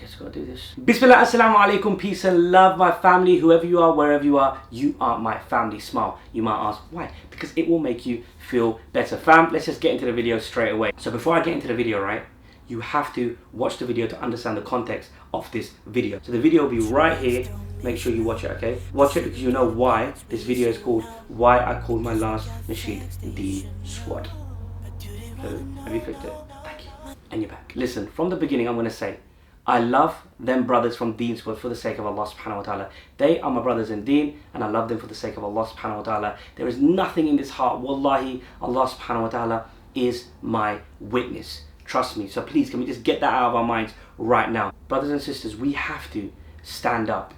Guess I gotta do this. Bismillah, assalamu alaikum, peace and love, my family, whoever you are, wherever you are my family. Smile. You might ask, why? Because it will make you feel better. Fam, let's just get into the video straight away. So before I get into the video, right, you have to watch the video to understand the context of this video. So the video will be right here. Make sure you watch it, okay? Watch it because you know why this video is called Why I Called My Last Nasheed Deen Squad. So, have you clicked it? Thank you. And you're back. Listen, from the beginning I'm going to say, I love them brothers from Deen Squad for the sake of Allah subhanahu wa ta'ala. They are my brothers in Deen and I love them for the sake of Allah subhanahu wa ta'ala. There is nothing in this heart. Wallahi, Allah subhanahu wa ta'ala is my witness. Trust me. So please, can we just get that out of our minds right now? Brothers and sisters, we have to stand up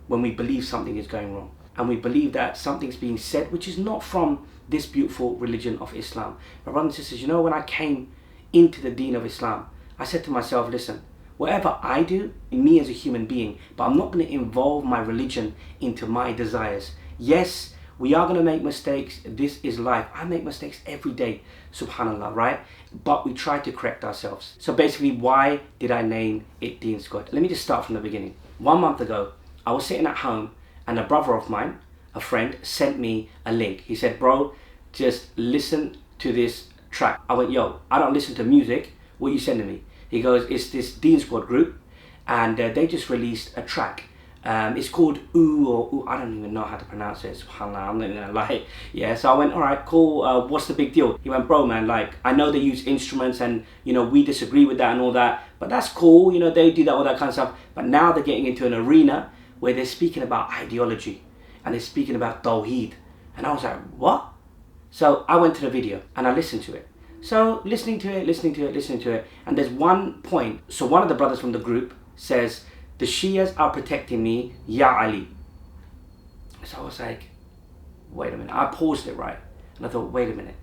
when we believe something is going wrong. And we believe that something's being said which is not from this beautiful religion of Islam. My brothers and sisters, you know, when I came into the Deen of Islam, I said to myself, listen, whatever I do, in me as a human being, but I'm not going to involve my religion into my desires. Yes, we are going to make mistakes. This is life. I make mistakes every day, subhanallah, right? But we try to correct ourselves. So basically, why did I name it Deen Squad? Let me just start from the beginning. 1 month ago, I was sitting at home and a brother of mine, a friend, sent me a link. He said, bro, just listen to this track. I went, yo, I don't listen to music. What are you sending me? He goes, it's this Deen Squad group and they just released a track. It's called Ooh or Ooh. I don't even know how to pronounce it. SubhanAllah, I'm not even gonna lie. Yeah, so I went, all right, cool. What's the big deal? He went, bro, man, like, I know they use instruments and, you know, we disagree with that and all that, but that's cool. You know, they do that, all that kind of stuff. But now they're getting into an arena where they're speaking about ideology and they're speaking about Tawheed. And I was like, what? So I went to the video and I listened to it. So listening to it, and there's one point. So one of the brothers from the group says, the Shias are protecting me, Ya Ali. So I was like, wait a minute. I paused it, right? And I thought, wait a minute.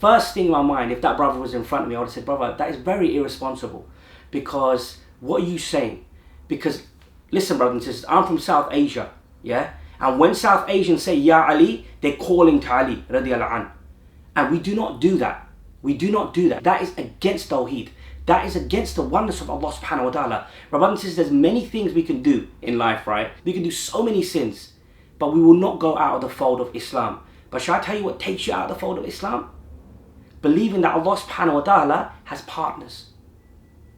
First thing in my mind, if that brother was in front of me, I would have said, brother, that is very irresponsible. Because what are you saying? Because, listen, brothers and sisters, I'm from South Asia, yeah? And when South Asians say Ya Ali, they're calling to Ali, radiallahu anhu. And we do not do that. We do not do that. That is against Tawheed. That is against the oneness of Allah subhanahu wa ta'ala. My brothers and sisters, there's many things we can do in life, right? We can do so many sins, but we will not go out of the fold of Islam. But shall I tell you what takes you out of the fold of Islam? Believing that Allah subhanahu wa ta'ala has partners.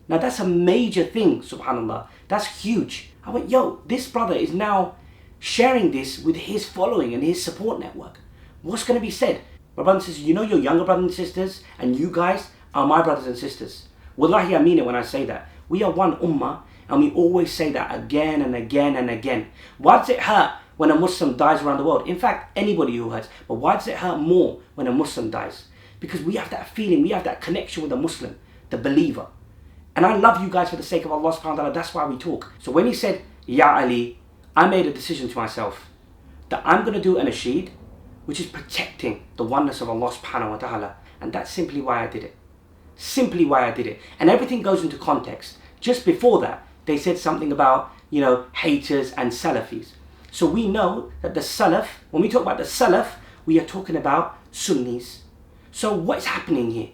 Now that's a major thing, subhanallah. That's huge. I went, yo, this brother is now sharing this with his following and his support network. What's going to be said? My brothers and sisters, you know your younger brothers and sisters, and you guys are my brothers and sisters. Wallahi, I mean it when I say that. We are one ummah, and we always say that again and again and again. Why does it hurt when a Muslim dies around the world? In fact, anybody who hurts. But why does it hurt more when a Muslim dies? Because we have that feeling, we have that connection with the Muslim, the believer. And I love you guys for the sake of Allah subhanahu wa ta'ala. That's why we talk. So when he said, Ya Ali, I made a decision to myself that I'm going to do an Nasheed, which is protecting the oneness of Allah subhanahu wa ta'ala. And that's simply why I did it. Simply why I did it. And everything goes into context. Just before that, they said something about, you know, haters and Salafis. So we know that the Salaf, when we talk about the Salaf, we are talking about Sunnis. So what's happening here?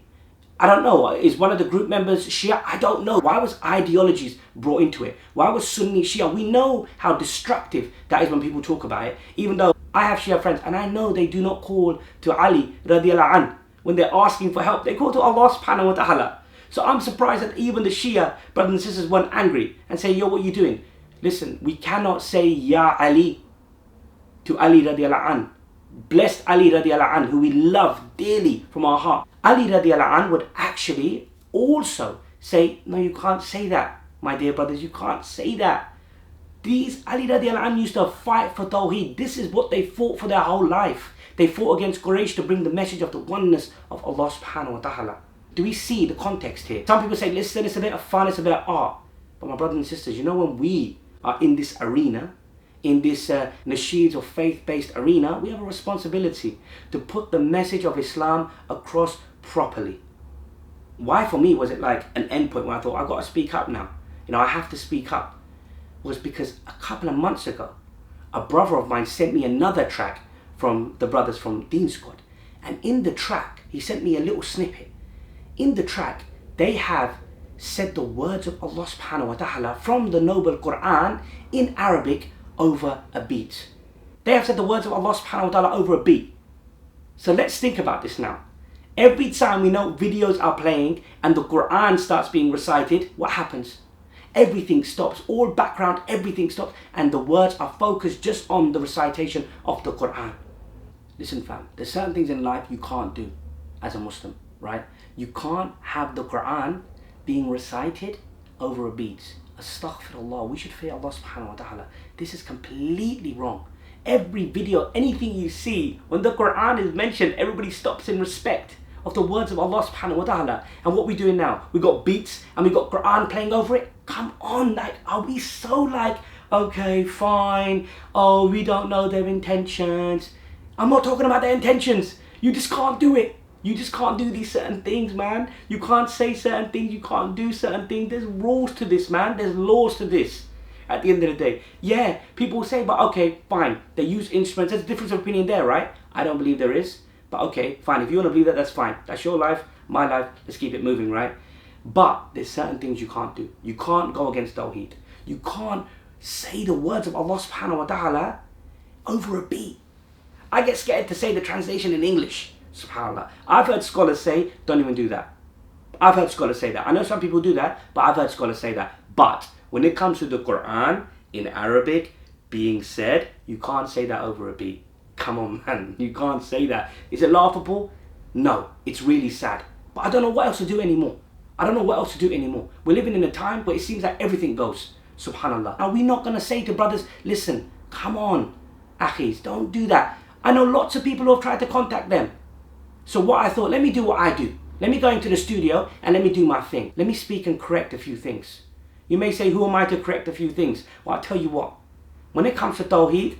I don't know. Is one of the group members Shia? I don't know. Why was ideologies brought into it? Why was Sunni Shia? We know how destructive that is when people talk about it. Even though I have Shia friends and I know they do not call to Ali radiallahu anh when they're asking for help. They call to Allah subhanahu wa ta'ala. So I'm surprised that even the Shia brothers and sisters weren't angry and say, yo, what are you doing? Listen, we cannot say Ya Ali to Ali radiallahu anh. Blessed Ali radiallahu anh, who we love dearly from our heart. Ali radiallahu anh would actually also say, no, you can't say that, my dear brothers, you can't say that. These Ali radiallahu anh used to fight for Tawheed. This is what they fought for their whole life. They fought against Quraysh to bring the message of the oneness of Allah subhanahu wa ta'ala. Do we see the context here? Some people say, listen, it's a bit of fun, it's a bit of art. But my brothers and sisters, you know, when we are in this arena, in this Nasheeds or faith-based arena, we have a responsibility to put the message of Islam across properly. Why for me was it like an endpoint where I thought, I've got to speak up now. You know, I have to speak up. Was because a couple of months ago, a brother of mine sent me another track from the brothers from Deen Squad. And in the track, he sent me a little snippet. In the track, they have said the words of Allah subhanahu wa ta'ala from the noble Quran in Arabic over a beat. They have said the words of Allah subhanahu wa ta'ala over a beat. So let's think about this now. Every time we know videos are playing and the Quran starts being recited, what happens? Everything stops, all background, everything stops, and the words are focused just on the recitation of the Quran. Listen fam, there's certain things in life you can't do as a Muslim, right? You can't have the Quran being recited over a beat. Astaghfirullah, we should fear Allah subhanahu wa ta'ala. This is completely wrong. Every video, anything you see, when the Quran is mentioned, everybody stops in respect of the words of Allah subhanahu wa ta'ala. And what we doing now? We got beats and we got Quran playing over it. Come on, like, are we so like, okay, fine, oh, we don't know their intentions. I'm not talking about their intentions. You just can't do it. You just can't do these certain things, man. You can't say certain things. You can't do certain things. There's rules to this, man. There's laws to this. At the end of the day, yeah, people will say, but okay, fine. They use instruments. There's a difference of opinion there, right? I don't believe there is. But okay, fine. If you want to believe that, that's fine. That's your life, my life. Let's keep it moving, right? But there's certain things you can't do. You can't go against Tawheed. You can't say the words of Allah subhanahu wa ta'ala over a beat. I get scared to say the translation in English. SubhanAllah. I've heard scholars say, don't even do that. I've heard scholars say that. I know some people do that, but I've heard scholars say that. But when it comes to the Quran in Arabic being said, you can't say that over a beat. Come on, man. You can't say that. Is it laughable? No. It's really sad. But I don't know what else to do anymore. I don't know what else to do anymore. We're living in a time where it seems like everything goes. SubhanAllah. Are we not going to say to brothers, listen, come on, Akhis, don't do that. I know lots of people who have tried to contact them. So what I thought, let me do what I do. Let me go into the studio and let me do my thing. Let me speak and correct a few things. You may say, who am I to correct a few things? Well, I'll tell you what. When it comes to Tawheed,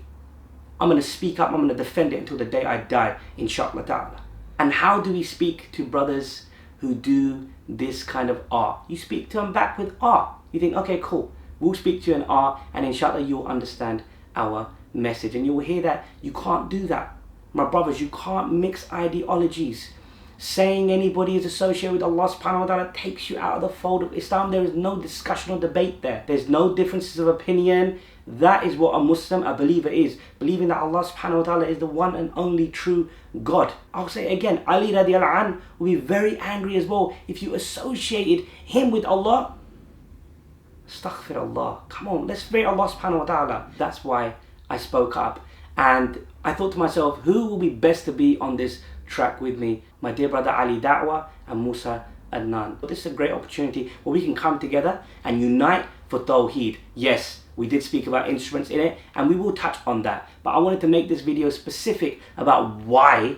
I'm going to speak up. I'm going to defend it until the day I die, inshallah ta'ala. And how do we speak to brothers who do this kind of art? You speak to them back with art. You think, okay, cool. We'll speak to you in art and inshallah you'll understand our message. And you'll hear that you can't do that. My brothers, you can't mix ideologies. Saying anybody is associated with Allah subhanahu wa ta'ala takes you out of the fold of Islam. There is no discussion or debate there. There's no differences of opinion. That is what a Muslim, a believer is. Believing that Allah subhanahu wa ta'ala is the one and only true God. I'll say it again, Ali radiallahu anh will be very angry as well if you associated him with Allah. Astaghfirullah. Come on, let's fear Allah subhanahu wa ta'ala. That's why I spoke up. And I thought to myself, who will be best to be on this track with me? My dear brother Ali Da'wah and Musa Adnan. But this is a great opportunity where we can come together and unite for Tawheed. Yes, we did speak about instruments in it and we will touch on that. But I wanted to make this video specific about why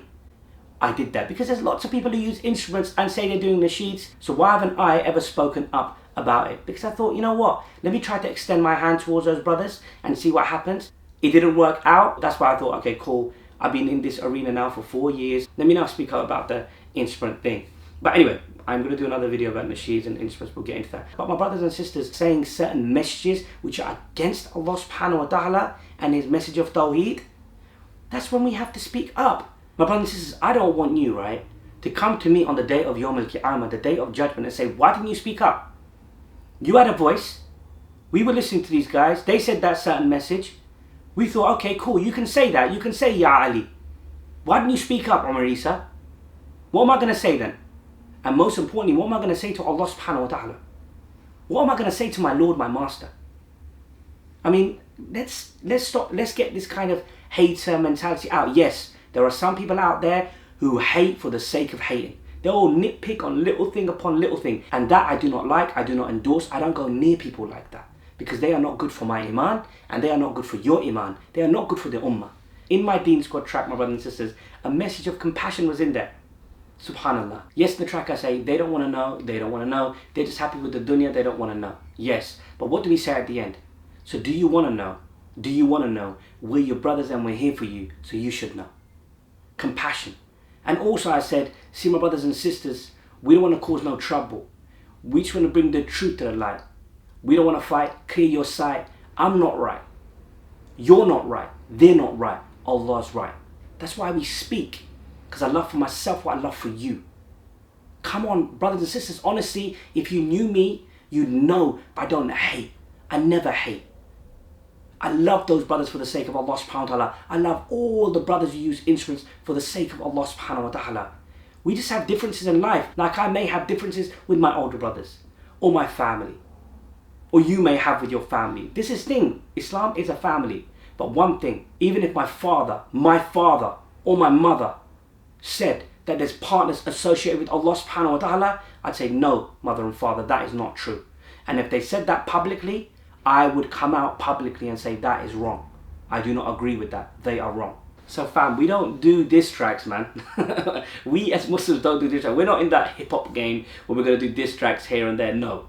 I did that. Because there's lots of people who use instruments and say they're doing nasheeds. So why haven't I ever spoken up about it? Because I thought, you know what? Let me try to extend my hand towards those brothers and see what happens. It didn't work out. That's why I thought, okay, cool. I've been in this arena now for 4 years. Let me now speak up about the instrument thing. But anyway, I'm going to do another video about nasheeds and instruments. We'll get into that. But my brothers and sisters, saying certain messages which are against Allah subhanahu wa ta'ala and his message of Tawheed, that's when we have to speak up. My brothers and sisters, I don't want you, right, to come to me on the day of Yawm al-Qiyamah, the day of judgment, and say, why didn't you speak up? You had a voice. We were listening to these guys. They said that certain message. We thought, okay, cool, you can say that. You can say, Ya Ali. Why didn't you speak up, Omar Isa? What am I going to say then? And most importantly, what am I going to say to Allah subhanahu wa ta'ala? What am I going to say to my Lord, my Master? I mean, let's stop, let's get this kind of hater mentality out. Yes, there are some people out there who hate for the sake of hating. They all nitpick on little thing upon little thing. And that I do not like, I do not endorse. I don't go near people like that. Because they are not good for my iman, and they are not good for your iman. They are not good for the ummah. In my Deen Squad track, my brothers and sisters, a message of compassion was in there. Subhanallah. Yes, in the track I say, they don't want to know, they don't want to know. They're just happy with the dunya, they don't want to know. Yes, but what do we say at the end? So do you want to know? Do you want to know? We're your brothers and we're here for you, so you should know. Compassion. And also I said, see my brothers and sisters, we don't want to cause no trouble. We just want to bring the truth to the light. We don't want to fight, clear your side. I'm not right. You're not right. They're not right. Allah's right. That's why we speak. Because I love for myself what I love for you. Come on, brothers and sisters, honestly, if you knew me, you'd know I don't hate. I never hate. I love those brothers for the sake of Allah subhanahu wa ta'ala. I love all the brothers who use instruments for the sake of Allah subhanahu wa ta'ala. We just have differences in life. Like I may have differences with my older brothers or my family. Or you may have with your family. This is thing. Islam is a family. But one thing, even if my father or my mother said that there's partners associated with Allah subhanahu wa ta'ala, I'd say no, mother and father, that is not true. And if they said that publicly, I would come out publicly and say that is wrong. I do not agree with that. They are wrong. So fam, we don't do diss tracks, man. We as Muslims don't do diss tracks. We're not in that hip hop game where we're going to do diss tracks here and there. No.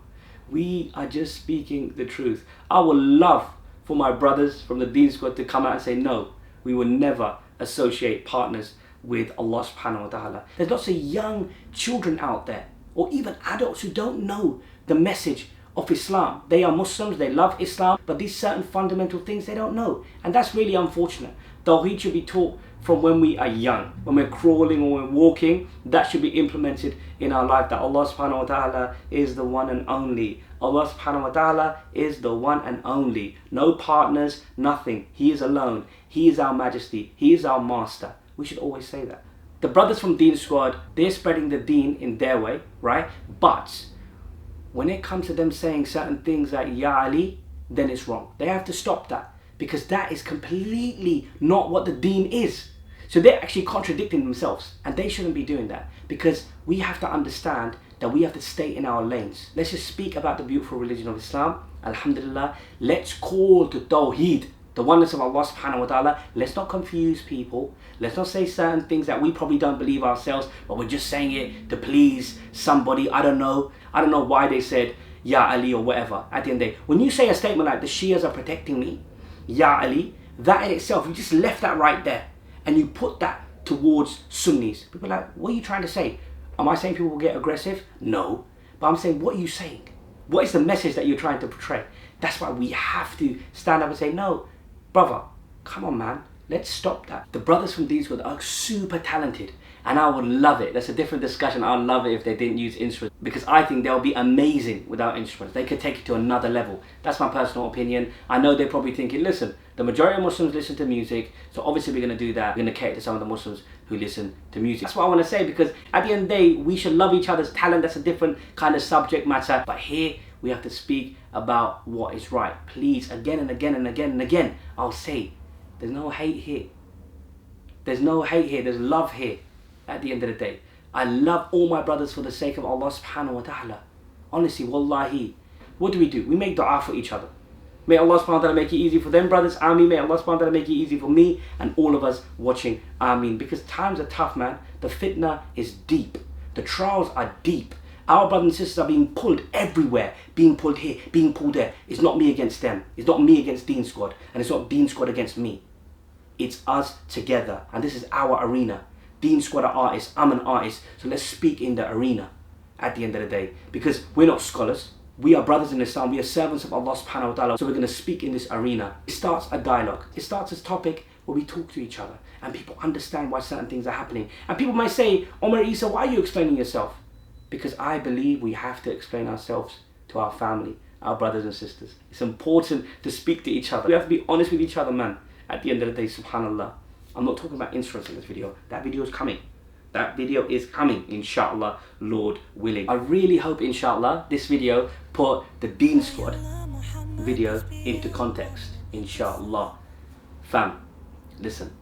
We are just speaking the truth. I would love for my brothers from the Deen Squad to come out and say no, we will never associate partners with Allah subhanahu wa ta'ala. There's lots of young children out there, or even adults who don't know the message of Islam. They are Muslims, they love Islam, but these certain fundamental things they don't know. And that's really unfortunate. Tawheed should be taught from when we are young. When we're crawling or we're walking, that should be implemented in our life, that Allah subhanahu wa ta'ala is the one and only. Allah subhanahu wa ta'ala is the one and only. No partners, nothing. He is alone. He is our majesty. He is our master. We should always say that. The brothers from Deen Squad, they're spreading the deen in their way, right? But when it comes to them saying certain things like Ya Ali, then it's wrong. They have to stop that, because that is completely not what the deen is. So they're actually contradicting themselves, and they shouldn't be doing that, because we have to understand that we have to stay in our lanes. Let's just speak about the beautiful religion of Islam. Alhamdulillah. Let's call to Tawheed, the oneness of Allah subhanahu wa ta'ala. Let's not confuse people. Let's not say certain things that we probably don't believe ourselves, but we're just saying it to please somebody. I don't know why they said Ya Ali or whatever. At the end of the day, when you say a statement like the Shias are protecting me, Ya Ali, that in itself, you just left that right there and you put that towards Sunnis. People are like, what are you trying to say? Am I saying people will get aggressive? No. But I'm saying, what are you saying? What is the message that you're trying to portray? That's why we have to stand up and say, no, brother, come on, man. Let's stop that. The brothers from Deen Squad are super talented, and I would love it. That's a different discussion. I'd love it if they didn't use instruments, because I think they'll be amazing without instruments. They could take it to another level. That's my personal opinion. I know they're probably thinking, listen, the majority of Muslims listen to music, so obviously we're going to do that. We're going to cater to some of the Muslims who listen to music. That's what I want to say, because at the end of the day, we should love each other's talent. That's a different kind of subject matter. But here, we have to speak about what is right. Please, again and again and again and again, I'll say, there's no hate here. There's no hate here, there's love here at the end of the day. I love all my brothers for the sake of Allah subhanahu wa ta'ala. Honestly, wallahi. What do? We make dua for each other. May Allah subhanahu wa ta'ala make it easy for them brothers, Ameen. May Allah subhanahu wa ta'ala make it easy for me and all of us watching, Ameen. Because times are tough, man. The fitna is deep. The trials are deep. Our brothers and sisters are being pulled everywhere. Being pulled here, being pulled there. It's not me against them. It's not me against Deen Squad. And it's not Deen Squad against me. It's us together, and this is our arena. Deen Squad are artists, I'm an artist, so let's speak in the arena at the end of the day, because we're not scholars, we are brothers in Islam, we are servants of Allah subhanahu wa ta'ala, so we're going to speak in this arena. It starts a dialogue, it starts as a topic where we talk to each other, and people understand why certain things are happening. And people might say, Omar Isa, why are you explaining yourself? Because I believe we have to explain ourselves to our family, our brothers and sisters. It's important to speak to each other. We have to be honest with each other, man. At the end of the day, subhanallah. I'm not talking about instruments in this video. That video is coming. That video is coming, inshallah, Lord willing. I really hope, inshallah, this video put the Deen Squad video into context, inshallah. Fam, listen.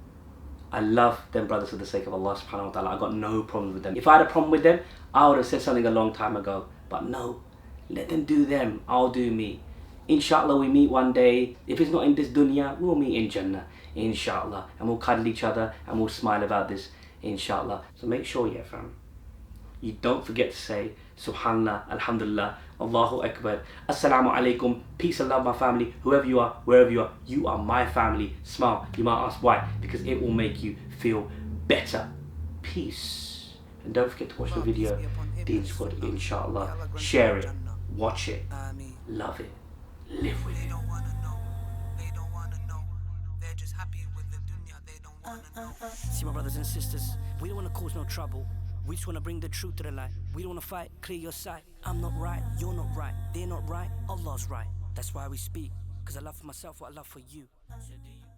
I love them brothers for the sake of Allah subhanahu wa ta'ala. I got no problem with them. If I had a problem with them, I would have said something a long time ago. But no, let them do them. I'll do me. Inshallah, we meet one day. If it's not in this dunya, we'll meet in Jannah, inshallah. And we'll cuddle each other and we'll smile about this, inshallah. So make sure, yeah, fam, you don't forget to say Subhanallah, Alhamdulillah, Allahu Akbar, Assalamu Alaikum, peace and love, my family. Whoever you are, wherever you are my family. Smile. You might ask why? Because it will make you feel better. Peace. And don't forget to watch the video, Deen Squad, inshallah. Share it, watch it, love it. Live with it. They don't wanna know. They don't wanna know. They're just happy with the dunya. They don't wanna know. See, my brothers and sisters, we don't want to cause no trouble. We just wanna bring the truth to the light. We don't wanna fight, clear your sight. I'm not right, you're not right, they're not right, Allah's right. That's why we speak, cause I love for myself what I love for you. So do you.